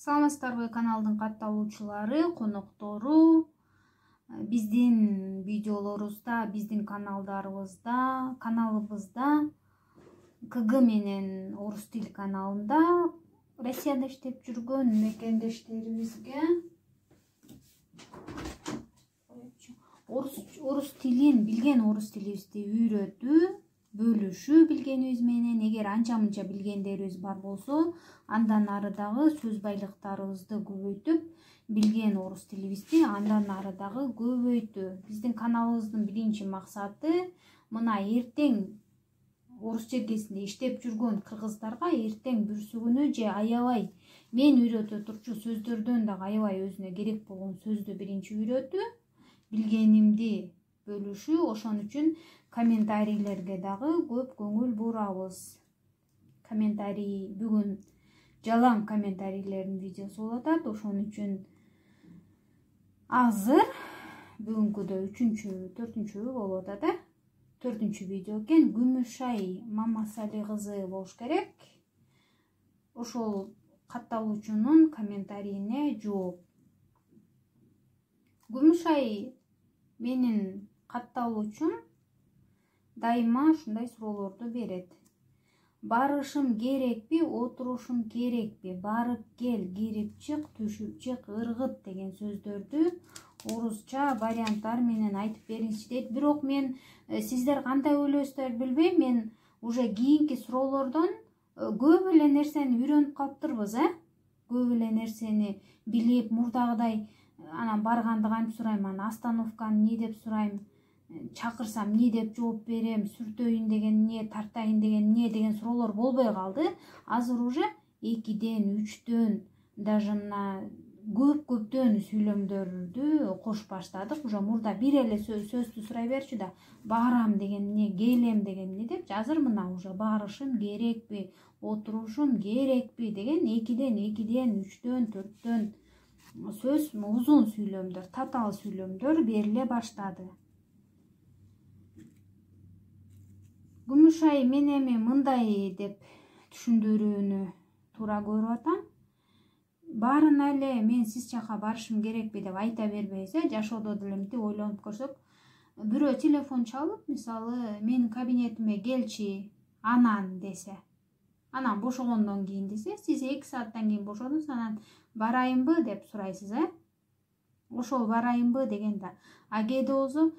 Саламатсыздарбы каналдын катталуучулары, коноктору. Биздин видеолорубузда, биздин каналыбызда КГ менен орус тил каналында Россияда иштеп жүргөн мекендештерибизге орус тилин билген орус тилибизди үйрөтүү, бөлүшүү билгенибиз менен, эгер анча-мынча билгендерибиз бар болсо, андан ары дагы сөз байлыктарыбызды көбөйтүп, билген орус тилибизди андан ары дагы көбөйтүү. Биздин каналыбыздын биринчи максаты мына эртең орус чергесинде иштеп жүргөн кыргыздарга эртең бүрсүгүнө же аябай мен үйрөтө турчу сөздөрдөн дагы аябай өзүнө керек болгон сөздү биринчи үйрөтүү, билгенимди бөлүшүү. Ошон үчүн комментарийлерге дагы көп көңүл бурабыз. Комментарий бүгүн жалаң комментарийлердин видеосу болуп атат. Ошон үчүн азыр бүгүнкүдө 4-чү болуп атат, 4-чү видео экен. Күмүшай Мамасали кызы болуш керек. Ошол катталуучунун комментарийине жооп. Күмүшай менин катталуучум дайыма ушундай суроолорду берет. Барышым керекпи, отурушум керекпи, барып кел, кирип чык, түшүп чык, ыргыт деген сөздөрдү орусча варианттар менен айтып бериңизчи дейт. Бирок мен сиздер кандай ойлойсуздар билбейм, мен уже кийинки суроолордон көп эле нерсени үйрөнүп калыптырбыз, көп эле нерсени билип, мурдагыдай анан барганда кантип сурайм, анан остановканы эмне деп сурайм, чакырсам эмне деп жооп берем, сүртөйүн деген эмне, тартайын деген эмне деген суроолор болбой калды. Азыр уже 2ден, 3дөн, даже мына көптөн сүйлөмдөрдү кошуп баштадык. Уже мурда бир эле сөздү сурай берчү да, барам деген эмне, келем деген эмне депчи. Азыр мына уже барышым керекпи, отурушум керекпи деген 2ден, 3дөн, 4дөн сөз, узун сүйлөмдөр, татаал сүйлөмдөр бериле баштады. Күмүшай мен эми мындай деп түшүндүрүүнү туура көрүп атам. Баарына эле мен сиз жака барышым керекпи деп айта бербейбиз, жашоодо деле мынтип ойлонуп көрсөк, бирөө телефон чалып, мисалы, менин кабинетиме келчи, анан десе, анан бошогондон кийин десе, сиз 2 сааттан кийин бошодуңуз, анан барайынбы деп сурайсыз, ошол барайынбы деген да. А кээде болсо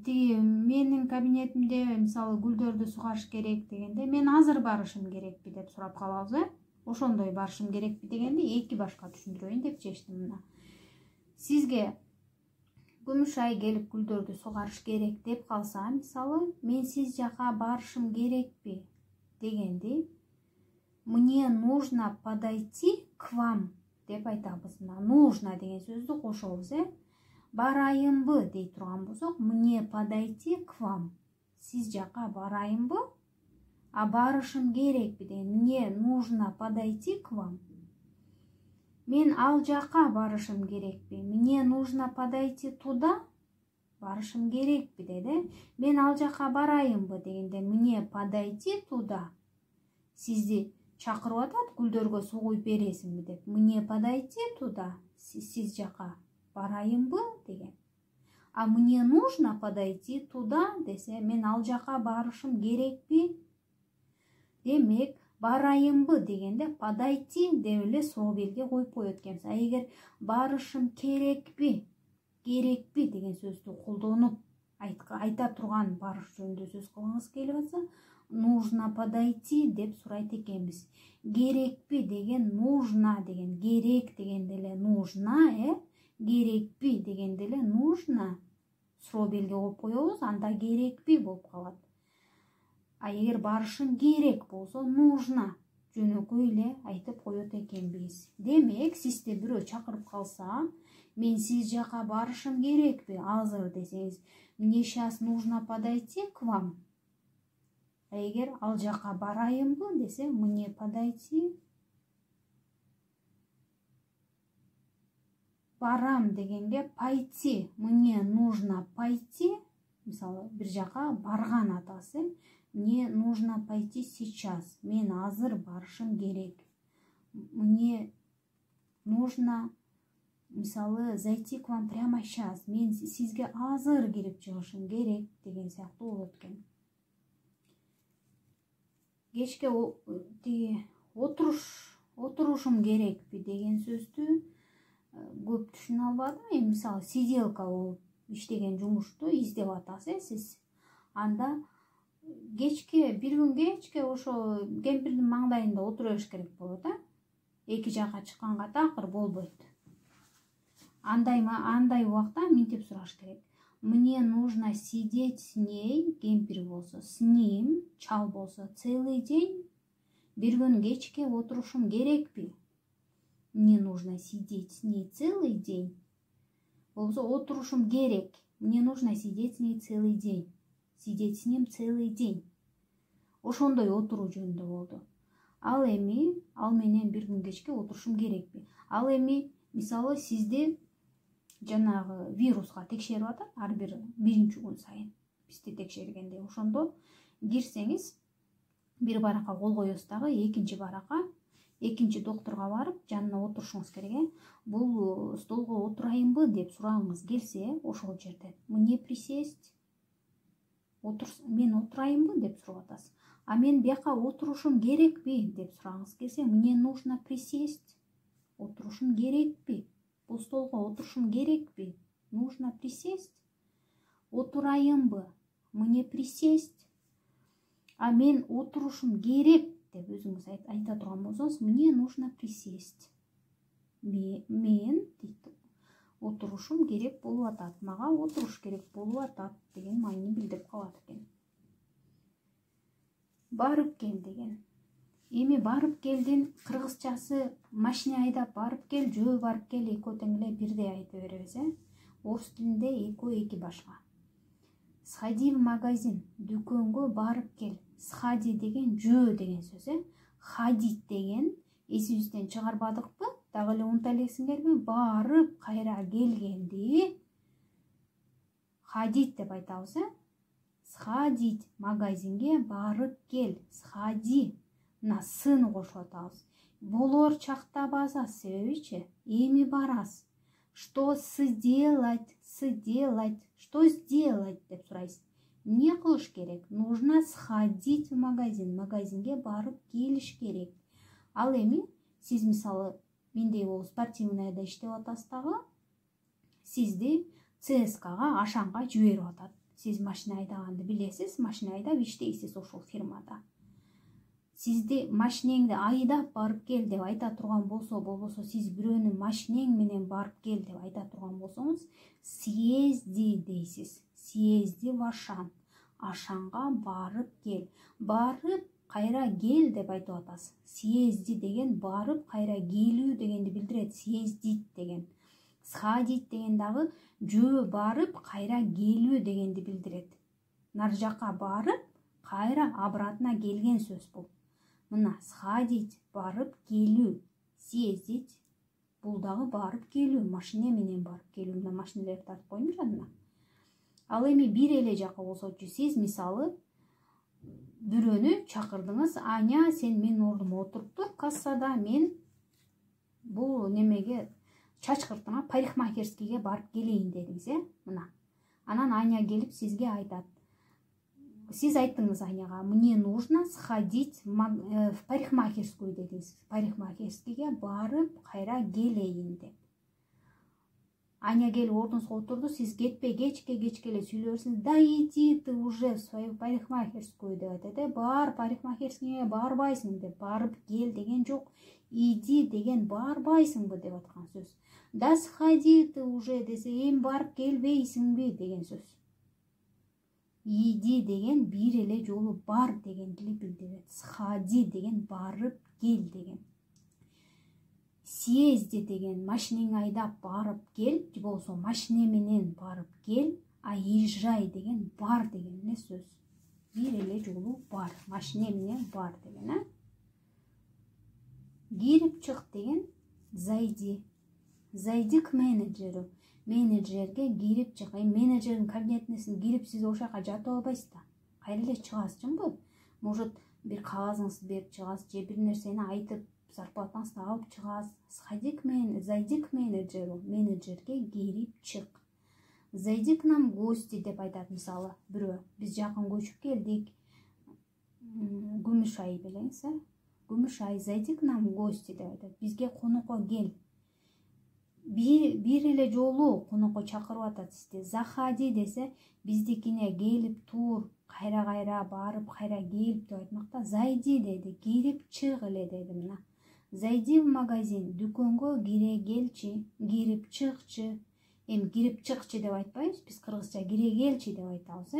тиги менин кабинетимде мисалы гүлдөрдү сугарыш керек дегенде, мен азыр барышым керекпи деп сурап калабыз, ошондой барышым керекпи дегенде 2 башка түшүндүрөйүн деп чечтим. Мына сизге Күмүшай келип гүлдөрдү сугарыш керек деп калса, мисалы, мен сиз жака барышым керекпи дегенди, мне нужно подойти к вам деп айтабыз. Нужно деген сөздү кошобуз, барайынбы дей турган болсок, мне подойти к вам, сиз жака барайынбы, а барышым керекпи деген, мне нужно подойти к вам, мен ал жака барышым керекпи, мне нужно подойти туда, барышым керекпи деди. Мен ал жака барайынбы дегенде, мне подойти туда, сизди чакырып атат, гүлдөргө суу куюп бересиңби деп, мне подойти туда, сиз жака барайынбы деген. А мне нужно подойти туда десе, мен ал жака барышым керекпи. Демек, барайынбы дегенде подойти деп эле соо белги коюп коет экенбиз. А эгер барышым керекпи деген сөздү колдонуп айта турган барыш жөнүндө сөз кылгыңыз келип атса, нужно подойти деп сурайт экенбиз. Керекпи деген нужно деген, керек деген деле нужно, керекпи деген деле нужно. Суроо белги коюп коебуз, анда керекпи болуп калат. А эгер барышым керек болсо, нужно жөнөкөй эле айтып коет экенбиз. Демек, сизди бирөө чакырып калса, мен сиз жака барышым керекпи азыр десеңиз, мне сейчас нужно подойти к вам. А эгер ал жака барайынбы десе, мне подойти. Барам дегенге пойти, мне нужно пойти, мисалы, бир жака барган атасы, мне нужно пойти сейчас, мен азыр барышым керек. Мне нужно мисалы зайти к вам прямо сейчас, мен сизге азыр кирип чыгышым керек деген сыяктуу болот экен. Кечке тиги отурушум керекпи деген сөздү көп түшүнө албадым. Мен мисалы сиделка болуп иштеген жумушту издеп атасыз сиз. Анда кечке, бир күн кечке ошо кемпирдин маңдайында отура бериш керек болот, эки жакка чыкканга такыр болбойт. Андай убакта минтип сураш керек. Мне нужно сидеть с ней, кемпир болсо, с ним, чал болсо, целый день. Бир күн кечке отурушум керекпи? Мне нужно сидеть с ней целый день. Болсо отурушум керек. Мне нужно сидеть с ней целый день. Сидеть с ним целый день. Ошондой отуруу жөнүндө болду. Ал менен бир күн кечке отурушум керекпи? Ал эми мисалы сизди жанагы вируска текшерип атат, ар бир биринчи күн сайын бизди текшергенде. Ошондо кирсеңиз бир баракка кол коесуз дагы, экинчи доктурга барып жанына отурушуңуз керек. Бул столго отурайынбы деп сурагыңыз келсе, ошол жерден мне присесть, мен отурайынбы деп сурап атасыз. А мен бияка отурушум керекпи деп сурагыңыз келсе, мне нужно присесть. Отурушум керекпи? Бул столго отурушум керекпи? Нужно присесть. Отурайынбы? Мне присесть. А мен отурушум керек деп өзүңүз айта турган болсоңуз, мне нужно присесть. Мен отурушум керек болуп атат, мага отуруш керек болуп атат деген маанини билдирип калат экен. Барып кел деген. Эми барып келдин кыргызчасы машина айдап барып кел, жөө барып кел экөө тең эле бирдей айта беребиз, Орус тилинде экөө эки башка. Сходи в магазин, дүкөнгө барып кел. Сходи деген жөө деген сөз, Ходить деген эсибизден чыгарбадыкпы? Дагы эле унута элексиңерби? Барып кайра келгенди ходить деп айтабыз, Сходить, магазинге барып кел. Сходи. Мына сыны кошуп атабыз. Болор чакта басасыз, себебичи? Эми барасыз. Что сделать? Что сделать деп сурайсыз. Эмне кылыш керек? Нужно сходить в магазин. Магазинге барып келиш керек. Ал эми сиз мисалы мендей болуп спортивныйда иштеп атасыз дагы, сизди ЦСКАга ашанга жиберип атат. Сиз машина айдаганды билесиз, машина айдап иштейсиз ошол фирмада. Сизди машинеңди айдап барып кел деп айта турган болбосо сиз бирөөнүн машинең менен барып кел деп айта турган болсоңуз, съезди дейсиз. Съезди в Ашан. Ашанга барып кел. Барып кайра кел деп айтып атасыз. Съезди деген барып кайра келүү дегенди билдирет. Съездить деген. Сходить деген дагы жөө барып кайра келүү дегенди билдирет. Нар жакка барып кайра обратно келген сөз бул. Мына сходить барып келүү, съездить бул дагы барып келүү, машина менен барып келүү. Мына машиналерди тартып койдум жанына. Ал эми бир эле жакка болсочу, сиз мисалы бирөөнү чакырдыңыз, Аня, сен менин ордума отуруп тур, кассада мен бул немеге чачкыртыңа парикмахерскийге барып келейин дедиңиз, мына. Анан Аня келип сизге айтат. Сиз айттыңыз Аняга, мне нужно сходить в парикмахерскую дедиңиз. Парикмахерскийге барып кайра келейин деп. Аня келип ордуңузга отурду, сиз кетпей кечке эле сүйлөп берсиңиз, да иди ты уже в свою парикмахерскую деп айтат, бар парикмахерскийге барбайсың деп, барып кел деген жок, иди деген барбайсыңбы деп аткан сөз. Да сходи ты уже десе, эми барып келбейсиңби деген сөз. Иди деген бир эле жолу бар дегенди билдирет. Сходи деген барып кел деген. Съезди деген машинең айдап барып кел, же болсо машина менен барып кел, а езжай деген бар деген эле сөз. Бир эле жолу бар, машина менен бар деген, Кирип чык деген зайди. Зайди к менеджеру. Менеджерге кирип чык. Менеджердин кабинетине кирип сиз ошол жака жатып албайсыз да. Кайра эле чыгасызбы? Может, бир кагазыңызды берип чыгасыз, же бир нерсени айтып зарплатаңызды алып чыгасыз. Сходи к менеджеру, зайди к менеджеру, менеджерге кирип чык. Зайди к нам в гости деп айтат мисалы бирөө. Биз жакын көчүп келдик. Гүмүшай билеңиз, Гүмүшай, зайди к нам в гости деп айтат. Бизге конокко кел. Бир эле жолу конокко чакырып атат сизди. Заходи десе, биздикине келип тур, кайра барып, кайра келип деп айтмакта. Зайди деди, кирип чык эле деди мына. Зайди в магазин, дүкөнгө кире келчи, кирип чыкчы. Эми кирип чыкчы деп айтпайбыз, биз кыргызча кире келчи деп айтабыз,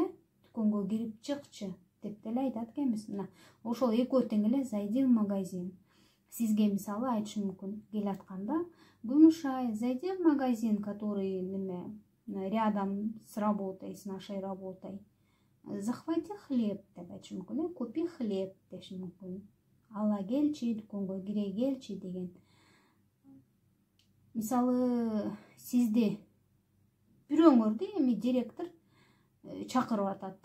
Дүкөнгө кирип чыкчы деп деле айтат экенбиз. Мына ошол экөө тең эле зайди в магазин. Сизге мисалы айтышым мүмкүн, келатканда Гүмүшай, зайди в магазин, который рядом с работой, с нашей работой. Захвати хлеб деп айтышым мүмкүн, купи хлеб дешим мүмкүн. Ала келчи, дүкөнгө кире келчи деген. Мисалы сизди бирөөңөрдү эми директор чакырып атат.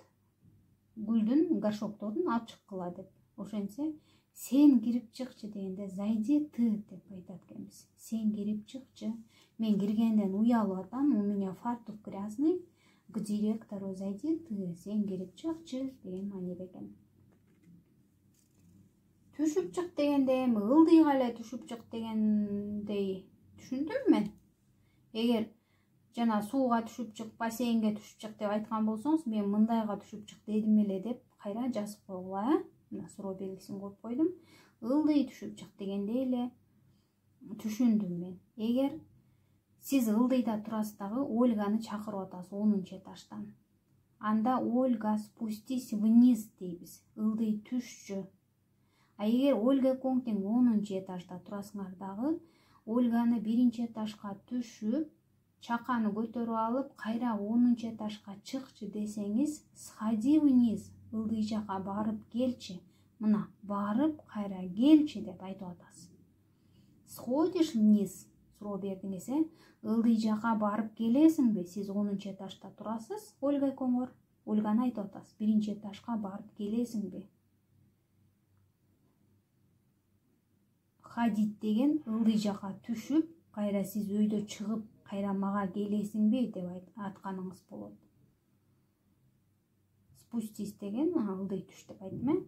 Гүлдүн горшокторун алып чыккыла деп. Ошентсе, сен кирип чыкчы дегенде зайди ты деп айтат экенбиз. Сен кирип чыкчы. Мен киргенден уялып атам, у меня фартук грязный. К директору зайди ты, сен кирип чыкчы деген мааниде экен. Түшүп чык дегенде эми ылдыйга эле түшүп чык дегендей түшүндүм мен. Эгер жана сууга түшүп чык, бассейнге түшүп чык деп айткан болсоңуз, мен мындайга түшүп чык дедим эле деп кайра жазып койгула, Мына суроо белгисин коюп койдум. Ылдый түшүп чык дегенде эле түшүндүм мен. Эгер сиз ылдыйда турасыз дагы, Ольганы чакырып атасыз 10-чу этаждан. Анда Ольга, спустись вниз дейбиз. Ылдый түшчү. А эгер Ольга экөөң тең 10-чу этажда турасыңар дагы, Ольганы 1-чи этажга түшүп, чаканы көтөрүп алып, кайра 10-чу этажга чыкчы десеңиз, сходи вниз, ылдый жака барып келчи. Мына, барып кайра келчи деп айтып атасыз. Сходишь вниз, суроо бердиңиз, ылдый жака барып келесиңби? Сиз 10-чу этажда турасыз, Ольга экөөңөр. Ольганы айтып атасыз, 1-чи этажга барып келесиңби? Ходить деген ылдый жака түшүп, кайра сиз өйдө чыгып, кайра мага келесиңби деп атканыңыз болот. Спустись деген ылдый түш деп айттым.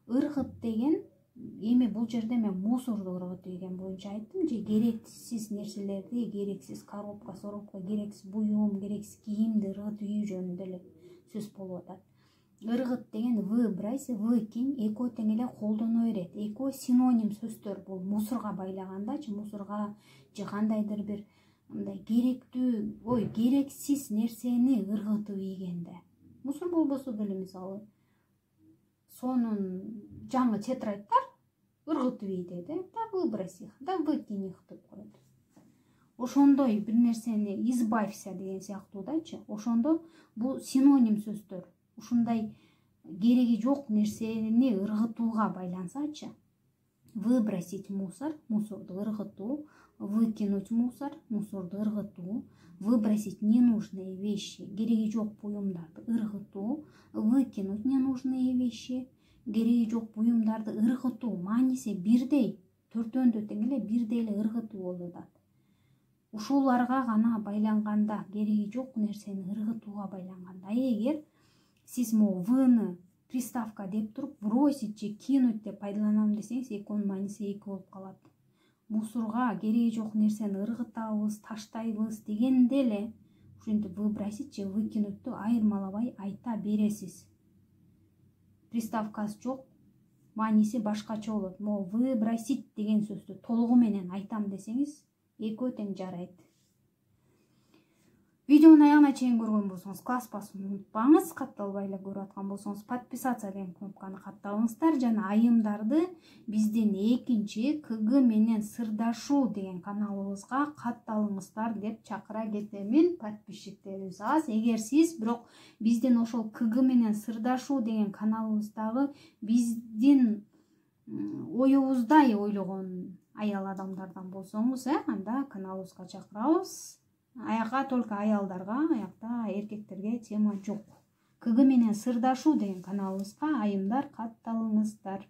Ыргыт деген, эми бул жерде мен мусорду ыргыт деген боюнча айттым, же керексиз нерселерди, керексиз коробка, керексиз буюм, керексиз кийимди ыргытып үйүү жөнүндө эле сөз болуп атат. Ыргыт деген выбрось, выкинь, экөө тең эле колдоно берет. Экөө синоним сөздөр бул мусорго байлагандачы, мусорго же кандайдыр бир мындай керектүү, керексиз нерсени ыргытып ийгенде. Мусор болбосо деле мисалы сонун жаңы тетрадьтар ыргытып ийди, да выбрось их, да выкинь их деп коет. Ошондой бир нерсени избавься деген сыяктуудачы. Ошондо бул синоним сөздөр. Ушундай кереги жок нерсени ыргытууга байлансачы. Выбросить мусор, мусорду ыргытуу, выкинуть мусор, мусорду ыргытуу, выбросить ненужные вещи, кереги жок буюмдарды ыргытуу, выкинуть ненужные вещи, кереги жок буюмдарды ыргытуу мааниси бирдей, төртөөндө тең эле бирдей эле ыргытуу болуп атат. Ушуларга гана байланганда, кереги жок нерсени ыргытууга байланганда, эгер сиз вны приставка деп туруп, бросить же кинуть деп пайдаланам десеңиз, экөөнүн мааниси эки болуп калат. Мусорга кереги жок нерсени ыргытабыз, таштайбыз дегенде эле ушинтип выбросить же выкинутту айырмалабай айта бересиз. Приставкасы жок, мааниси башкача болот. Выбросить деген сөздү толугу менен айтам десеңиз, экөө тең жарайт. Видеонун аягына чейин көргөн болсоңуз, класс басууну унутпаңыз. Катталбай эле көрүп аткан болсоңуз, подписаться деген кнопканы катталыңыздар жана айымдарды биздин 2-чи КГ менен сырдашуу деген каналыбызга катталыңыздар деп чакыра кетемин подписчиктерибиз аз. Эгер сиз бирок биздин ошол КГ менен сырдашуу деген каналыбыздагы биздин оюбуздай ойлогон аял адамдардан болсоңуз, анда каналыбызга чакырабыз. Аяка только аялдарга, аякта эркектерге тема жок. КГ менен сырдашуу деген каналыбызга айымдар катталыңыздар.